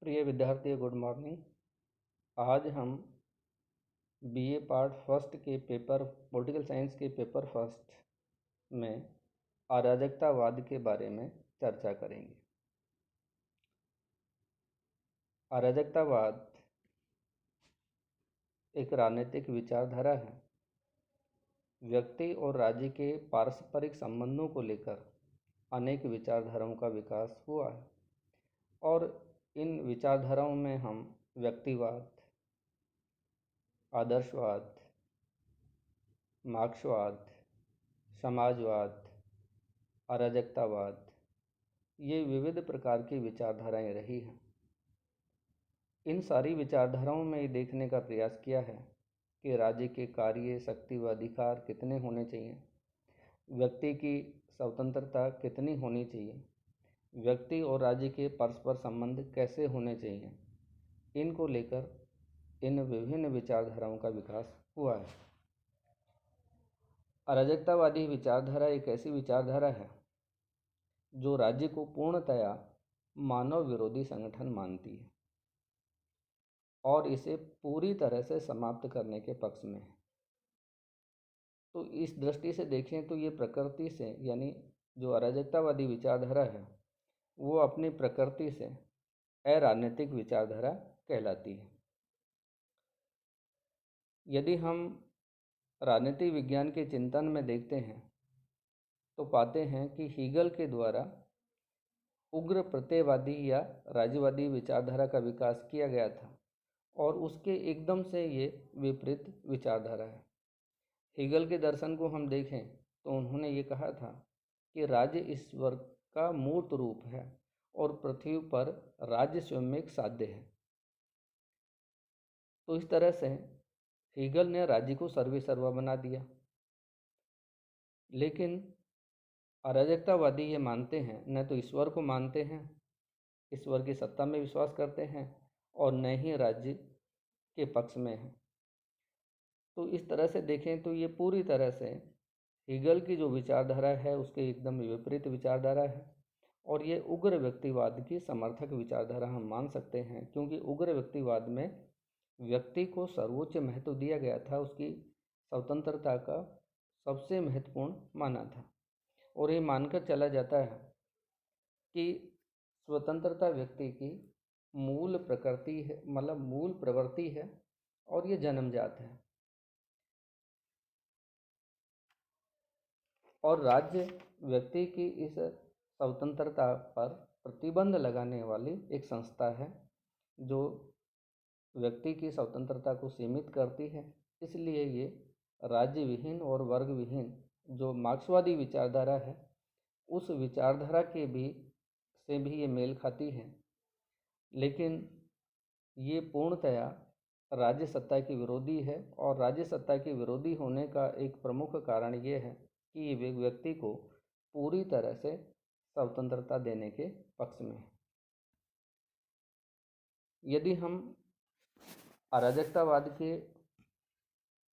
प्रिय विद्यार्थी, good morning. आज हम बीए पार्ट फर्स्ट के पेपर पॉलिटिकल साइंस के पेपर फर्स्ट में अराजकतावाद के बारे में चर्चा करेंगे। अराजकतावाद एक राजनीतिक विचारधारा है। व्यक्ति और राज्य के पारस्परिक संबंधों को लेकर अनेक विचारधाराओं का विकास हुआ है और इन विचारधाराओं में हम व्यक्तिवाद, आदर्शवाद, मार्क्सवाद, समाजवाद, अराजकतावाद, ये विविध प्रकार की विचारधाराएं रही हैं। इन सारी विचारधाराओं में ये देखने का प्रयास किया है कि राज्य के कार्य, शक्ति व अधिकार कितने होने चाहिए, व्यक्ति की स्वतंत्रता कितनी होनी चाहिए, व्यक्ति और राज्य के परस्पर संबंध कैसे होने चाहिए, इनको लेकर इन विभिन्न विचारधाराओं का विकास हुआ है। अराजकतावादी विचारधारा एक ऐसी विचारधारा है जो राज्य को पूर्णतया मानव विरोधी संगठन मानती है और इसे पूरी तरह से समाप्त करने के पक्ष में है। तो इस दृष्टि से देखें तो ये प्रकृति से, यानी जो अराजकतावादी विचारधारा है वो अपनी प्रकृति से अराजनीतिक विचारधारा कहलाती है। यदि हम राजनीति विज्ञान के चिंतन में देखते हैं तो पाते हैं कि हीगल के द्वारा उग्र प्रत्ययवादी या राज्यवादी विचारधारा का विकास किया गया था और उसके एकदम से ये विपरीत विचारधारा है। हीगल के दर्शन को हम देखें तो उन्होंने ये कहा था कि राज्य ईश्वर का मूर्त रूप है और पृथ्वी पर राज्य स्वयं एक साध्य है। तो इस तरह से हीगल ने राज्य को सर्वेसर्वा बना दिया। लेकिन अराजकतावादी ये मानते हैं, न तो ईश्वर को मानते हैं, ईश्वर की सत्ता में विश्वास करते हैं और न ही राज्य के पक्ष में हैं। तो इस तरह से देखें तो ये पूरी तरह से हीगल की जो विचारधारा है उसके एकदम विपरीत विचारधारा है और ये उग्र व्यक्तिवाद की समर्थक विचारधारा हम मान सकते हैं, क्योंकि उग्र व्यक्तिवाद में व्यक्ति को सर्वोच्च महत्व दिया गया था, उसकी स्वतंत्रता का सबसे महत्वपूर्ण माना था और ये मानकर चला जाता है कि स्वतंत्रता व्यक्ति की मूल प्रकृति है, मतलब मूल प्रवृत्ति है और ये जन्मजात है और राज्य व्यक्ति की इस स्वतंत्रता पर प्रतिबंध लगाने वाली एक संस्था है जो व्यक्ति की स्वतंत्रता को सीमित करती है। इसलिए ये राज्य विहीन और वर्ग विहीन जो मार्क्सवादी विचारधारा है उस विचारधारा के भी से भी ये मेल खाती है, लेकिन ये पूर्णतया राज्य सत्ता की विरोधी है और राज्य सत्ता की विरोधी होने का एक प्रमुख कारण ये है कि ये व्यक्ति को पूरी तरह से स्वतंत्रता देने के पक्ष में है। यदि हम अराजकतावाद के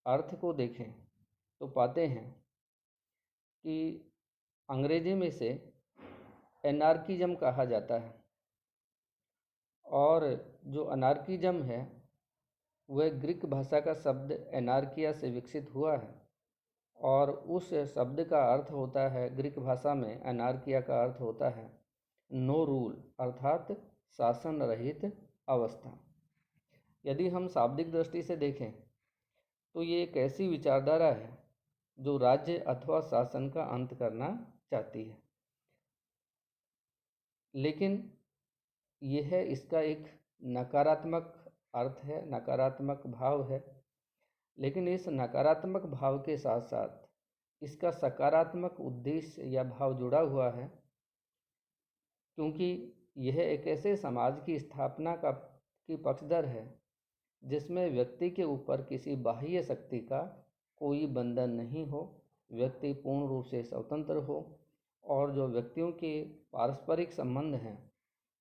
अर्थ को देखें तो पाते हैं कि अंग्रेजी में इसे एनार्किज्म कहा जाता है और जो अनार्किज्म है वह ग्रीक भाषा का शब्द एनार्किया से विकसित हुआ है और उस शब्द का अर्थ होता है, ग्रीक भाषा में एनार्किया का अर्थ होता है नो रूल, अर्थात शासन रहित अवस्था। यदि हम शाब्दिक दृष्टि से देखें तो ये एक ऐसी विचारधारा है जो राज्य अथवा शासन का अंत करना चाहती है, लेकिन यह इसका एक नकारात्मक अर्थ है, नकारात्मक भाव है। लेकिन इस नकारात्मक भाव के साथ साथ इसका सकारात्मक उद्देश्य या भाव जुड़ा हुआ है, क्योंकि यह एक ऐसे समाज की स्थापना की पक्षधर है जिसमें व्यक्ति के ऊपर किसी बाह्य शक्ति का कोई बंधन नहीं हो, व्यक्ति पूर्ण रूप से स्वतंत्र हो और जो व्यक्तियों के पारस्परिक संबंध हैं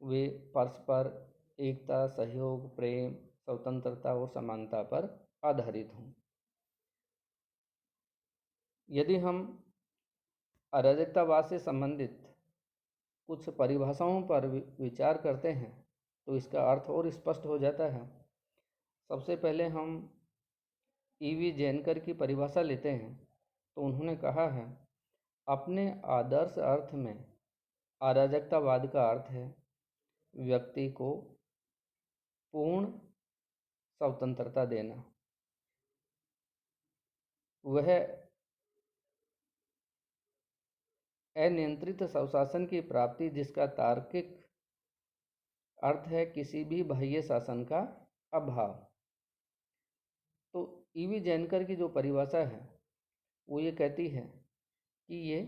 वे परस्पर एकता, सहयोग, प्रेम, स्वतंत्रता और समानता पर आधारित हों। यदि हम अराजकतावाद से संबंधित कुछ परिभाषाओं पर विचार करते हैं तो इसका अर्थ और स्पष्ट हो जाता है। सबसे पहले हम ईवी जेनकर की परिभाषा लेते हैं। तो उन्होंने कहा है, अपने आदर्श अर्थ में अराजकतावाद का अर्थ है व्यक्ति को पूर्ण स्वतंत्रता देना। वह अनियंत्रित स्वशासन की प्राप्ति, जिसका तार्किक अर्थ है किसी भी बाह्य शासन का अभाव। तो ईवी जेनकर की जो परिभाषा है वो ये कहती है कि ये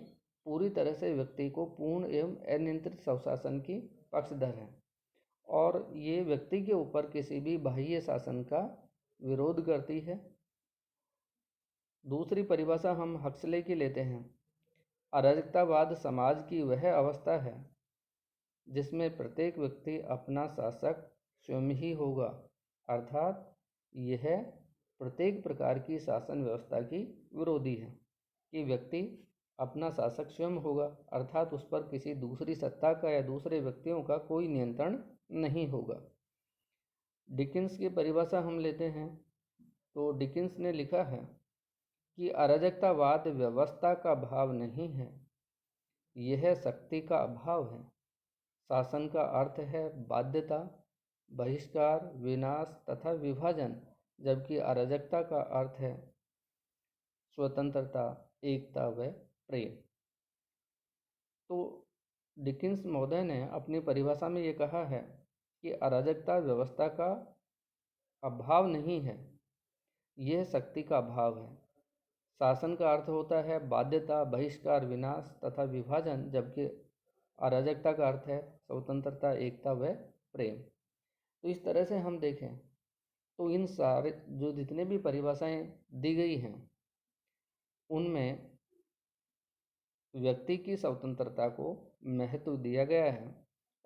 पूरी तरह से व्यक्ति को पूर्ण एवं अनियंत्रित स्वशासन की पक्षधर है और ये व्यक्ति के ऊपर किसी भी बाह्य शासन का विरोध करती है। दूसरी परिभाषा हम हक्सले की लेते हैं। अराजकतावाद समाज की वह अवस्था है जिसमें प्रत्येक व्यक्ति अपना शासक स्वयं ही होगा, अर्थात यह प्रत्येक प्रकार की शासन व्यवस्था की विरोधी है कि व्यक्ति अपना शासक स्वयं होगा, अर्थात उस पर किसी दूसरी सत्ता का या दूसरे व्यक्तियों का कोई नियंत्रण नहीं होगा। डिकिंस की परिभाषा हम लेते हैं। तो डिकिंस ने लिखा है कि अराजकतावाद व्यवस्था का भाव नहीं है, यह शक्ति का अभाव है। शासन का अर्थ है बाध्यता, बहिष्कार, विनाश तथा विभाजन, जबकि अराजकता का अर्थ है स्वतंत्रता, एकता व प्रेम। तो डिकिंस महोदय ने अपनी परिभाषा में ये कहा है कि अराजकता व्यवस्था का अभाव नहीं है, यह शक्ति का अभाव है। शासन का अर्थ होता है बाध्यता, बहिष्कार, विनाश तथा विभाजन, जबकि अराजकता का अर्थ है स्वतंत्रता, एकता व प्रेम। तो इस तरह से हम देखें तो इन सारे जो जितने भी परिभाषाएं दी गई हैं उनमें व्यक्ति की स्वतंत्रता को महत्व दिया गया है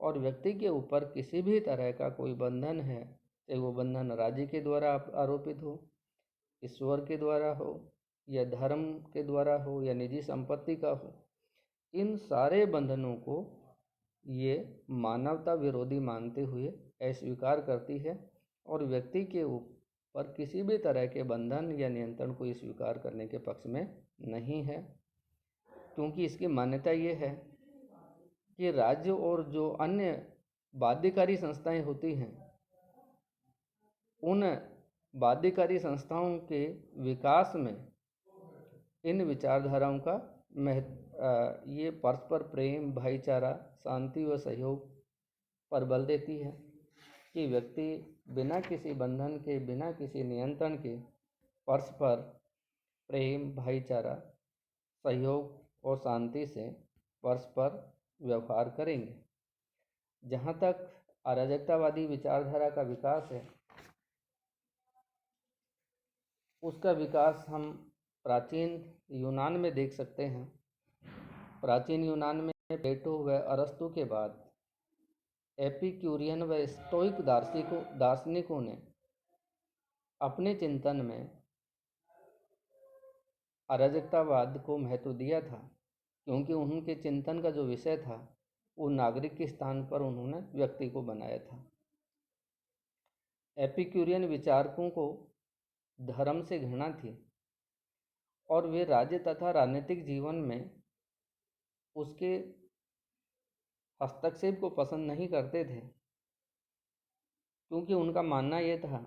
और व्यक्ति के ऊपर किसी भी तरह का कोई बंधन है, चाहे वो बंधन राज्य के द्वारा आरोपित हो, ईश्वर के द्वारा हो या धर्म के द्वारा हो या निजी संपत्ति का हो, इन सारे बंधनों को ये मानवता विरोधी मानते हुए अस्वीकार करती है और व्यक्ति के ऊपर किसी भी तरह के बंधन या नियंत्रण को स्वीकार करने के पक्ष में नहीं है, क्योंकि इसकी मान्यता ये है कि राज्य और जो अन्य बाध्यकारी संस्थाएं होती हैं उन बाध्यकारी संस्थाओं के विकास में इन विचारधाराओं का ये परस्पर प्रेम, भाईचारा, शांति व सहयोग पर बल देती है कि व्यक्ति बिना किसी बंधन के, बिना किसी नियंत्रण के परस्पर प्रेम, भाईचारा, सहयोग और शांति से परस्पर व्यवहार करेंगे। जहाँ तक अराजकतावादी विचारधारा का विकास है, उसका विकास हम प्राचीन यूनान में देख सकते हैं। प्राचीन यूनान में प्लेटो व अरस्तु के बाद एपिक्यूरियन व स्टोइक दार्शनिकों ने अपने चिंतन में अराजकतावाद को महत्व दिया था, क्योंकि उनके चिंतन का जो विषय था वो नागरिक के स्थान पर उन्होंने व्यक्ति को बनाया था। एपिक्यूरियन विचारकों को धर्म से घृणा थी और वे राज्य तथा राजनीतिक जीवन में उसके हस्तक्षेप को पसंद नहीं करते थे, क्योंकि उनका मानना यह था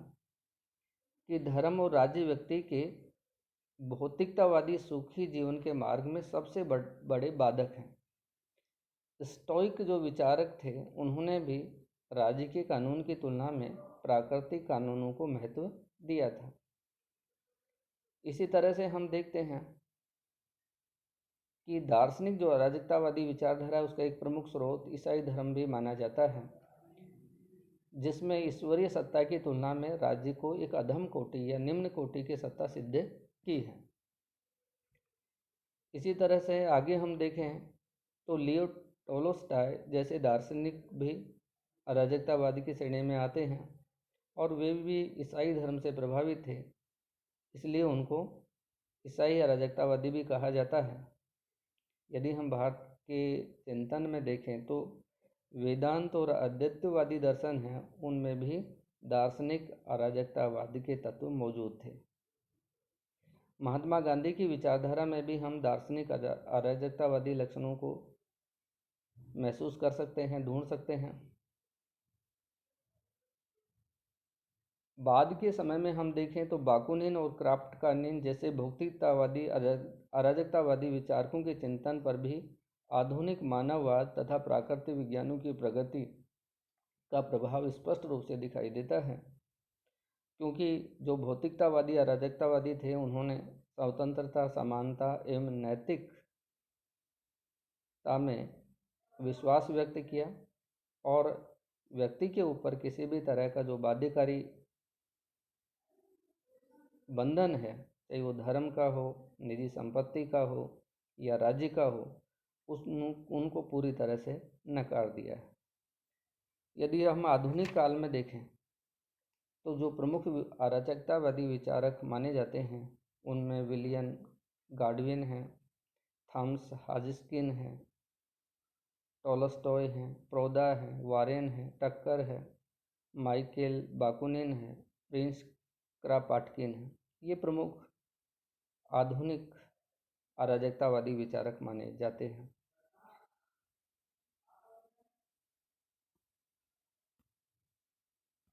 कि धर्म और राज्य व्यक्ति के भौतिकतावादी सुखी जीवन के मार्ग में सबसे बड़े बाधक हैं। स्टोइक जो विचारक थे उन्होंने भी राज्य के कानून की तुलना में प्राकृतिक कानूनों को महत्व दिया था। इसी तरह से हम देखते हैं कि दार्शनिक जो अराजकतावादी विचारधारा है उसका एक प्रमुख स्रोत ईसाई धर्म भी माना जाता है, जिसमें ईश्वरीय सत्ता की तुलना में राज्य को एक अधम कोटि या निम्न कोटि की सत्ता सिद्ध की है। इसी तरह से आगे हम देखें तो लियो टोल्स्टॉय जैसे दार्शनिक भी अराजकतावादी की श्रेणी में आते हैं और वे भी ईसाई धर्म से प्रभावित थे, इसलिए उनको ईसाई अराजकतावादी भी कहा जाता है। यदि हम भारत के चिंतन में देखें तो वेदांत और अद्वैतवादी दर्शन हैं, उनमें भी दार्शनिक अराजकतावाद के तत्व मौजूद थे। महात्मा गांधी की विचारधारा में भी हम दार्शनिक अराजकतावादी लक्षणों को महसूस कर सकते हैं, ढूंढ सकते हैं। बाद के समय में हम देखें तो बाकुनिन और क्राफ्टकानिन जैसे भौतिकतावादी अराजकतावादी विचारकों के चिंतन पर भी आधुनिक मानववाद तथा प्राकृतिक विज्ञानों की प्रगति का प्रभाव स्पष्ट रूप से दिखाई देता है। क्योंकि जो भौतिकतावादी अराजकतावादी थे, उन्होंने स्वतंत्रता, समानता एवं नैतिकता में विश्वास व्यक्त किया और व्यक्ति के ऊपर किसी भी तरह का जो बाध्यकारी बंधन है, चाहे वो धर्म का हो, निजी संपत्ति का हो या राज्य का हो, उनको पूरी तरह से नकार दिया है। यदि हम आधुनिक काल में देखें तो जो प्रमुख अराजकतावादी विचारक माने जाते हैं, उनमें विलियम गाडविन हैं, थॉमस हॉजिकिन हैं, टॉलस्टॉय हैं, प्रोदा हैं, वारेन हैं, टक्कर है, माइकेल बाकुनिन हैं, प्रिंस क्रापाटकिन हैं। ये प्रमुख आधुनिक अराजकतावादी विचारक माने जाते हैं।